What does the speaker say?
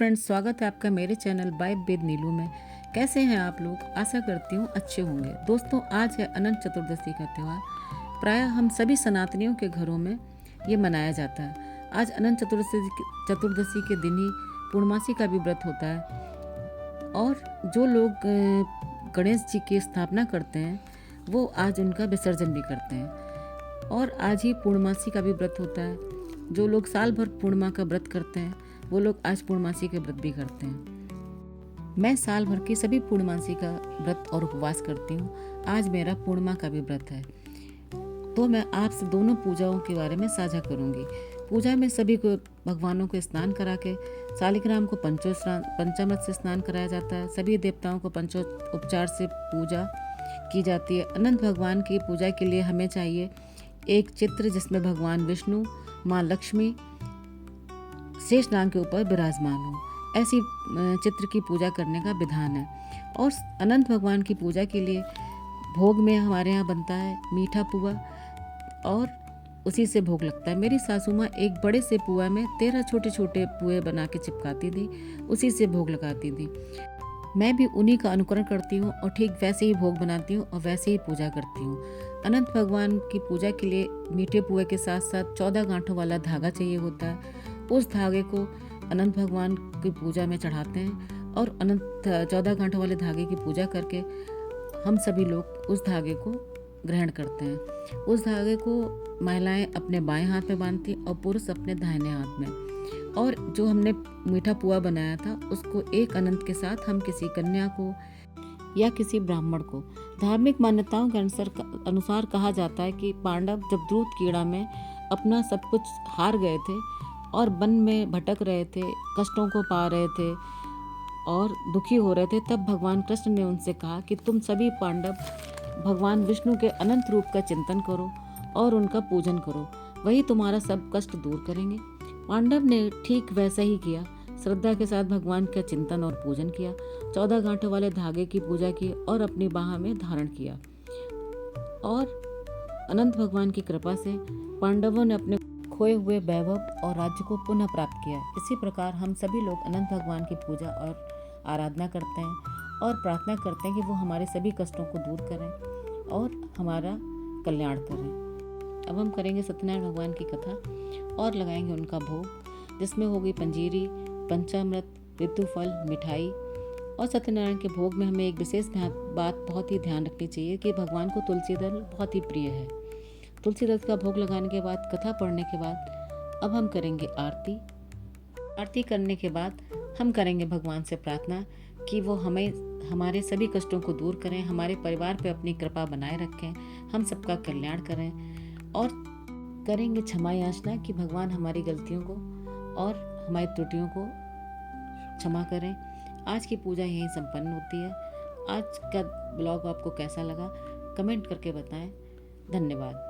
Friends, स्वागत है आपका मेरे चैनल बाय विद नीलू में। कैसे हैं आप लोग? आशा करती हूँ अच्छे होंगे। दोस्तों, आज है अनंत चतुर्दशी का त्यौहार। प्रायः हम सभी सनातनियों के घरों में ये मनाया जाता है। आज अनंत चतुर्दशी के दिन ही पूर्णमासी का भी व्रत होता है और जो लोग गणेश जी की स्थापना करते हैं वो आज उनका विसर्जन भी करते हैं। और आज ही पूर्णमासी का भी व्रत होता है। जो लोग साल भर पूर्णिमा का व्रत करते हैं वो लोग आज पूर्णमासी के व्रत भी करते हैं। मैं साल भर की सभी पूर्णमासी का व्रत और उपवास करती हूँ। आज मेरा पूर्णिमा का भी व्रत है, तो मैं आपसे दोनों पूजाओं के बारे में साझा करूँगी। पूजा में सभी को भगवानों को स्नान करा के शालिग्राम को पंचामृत से स्नान कराया जाता है। सभी देवताओं को पंचोपचार से पूजा की जाती है। अनंत भगवान की पूजा के लिए हमें चाहिए एक चित्र जिसमें भगवान विष्णु, माँ लक्ष्मी शेष नाग के ऊपर विराजमान हो। ऐसी चित्र की पूजा करने का विधान है। और अनंत भगवान की पूजा के लिए भोग में हमारे यहाँ बनता है मीठा पुआ और उसी से भोग लगता है। मेरी सासू माँ एक बड़े से पुआ में 13 छोटे छोटे पुए बना के चिपकाती थी, उसी से भोग लगाती थी। मैं भी उन्हीं का अनुकरण करती हूँ और ठीक वैसे ही भोग बनाती हूँ और वैसे ही पूजा करती हूँ। अनंत भगवान की पूजा के लिए मीठे पुए के साथ साथ 14 गांठों वाला धागा चाहिए होता है। उस धागे को अनंत भगवान की पूजा में चढ़ाते हैं और 14 गांठों वाले धागे की पूजा करके हम सभी लोग उस धागे को ग्रहण करते हैं। उस धागे को महिलाएं अपने बाएं हाथ में बांधती और पुरुष अपने दाहिने हाथ में। और जो हमने मीठा पुआ बनाया था उसको एक अनंत के साथ हम किसी कन्या को या किसी ब्राह्मण को, धार्मिक मान्यताओं के अनुसार कहा जाता है कि पांडव जब दूध कीड़ा में अपना सब कुछ हार गए थे और वन में भटक रहे थे, कष्टों को पा रहे थे और दुखी हो रहे थे, तब भगवान कृष्ण ने उनसे कहा कि तुम सभी पांडव भगवान विष्णु के अनंत रूप का चिंतन करो और उनका पूजन करो, वही तुम्हारा सब कष्ट दूर करेंगे। पांडव ने ठीक वैसा ही किया, श्रद्धा के साथ भगवान का चिंतन और पूजन किया, 14 गांठों वाले धागे की पूजा की और अपनी बाह में धारण किया। और अनंत भगवान की कृपा से पांडवों ने अपने खोए हुए वैभव और राज्य को पुनः प्राप्त किया। इसी प्रकार हम सभी लोग अनंत भगवान की पूजा और आराधना करते हैं और प्रार्थना करते हैं कि वो हमारे सभी कष्टों को दूर करें और हमारा कल्याण करें। अब हम करेंगे सत्यनारायण भगवान की कथा और लगाएंगे उनका भोग, जिसमें होगी पंजीरी, पंचामृत, ऋतुफल, मिठाई। और सत्यनारायण के भोग में हमें एक विशेष बात बहुत ही ध्यान रखनी चाहिए कि भगवान को तुलसी दल बहुत ही प्रिय है। तुलसी दल का भोग लगाने के बाद, कथा पढ़ने के बाद अब हम करेंगे आरती। आरती करने के बाद हम करेंगे भगवान से प्रार्थना कि वो हमें हमारे सभी कष्टों को दूर करें, हमारे परिवार पे अपनी कृपा बनाए रखें, हम सबका कल्याण करें और करेंगे क्षमा याचना कि भगवान हमारी गलतियों को और हमारी त्रुटियों को क्षमा करें। आज की पूजा यहीं संपन्न होती है। आज का ब्लॉग आपको कैसा लगा कमेंट करके बताएं। धन्यवाद।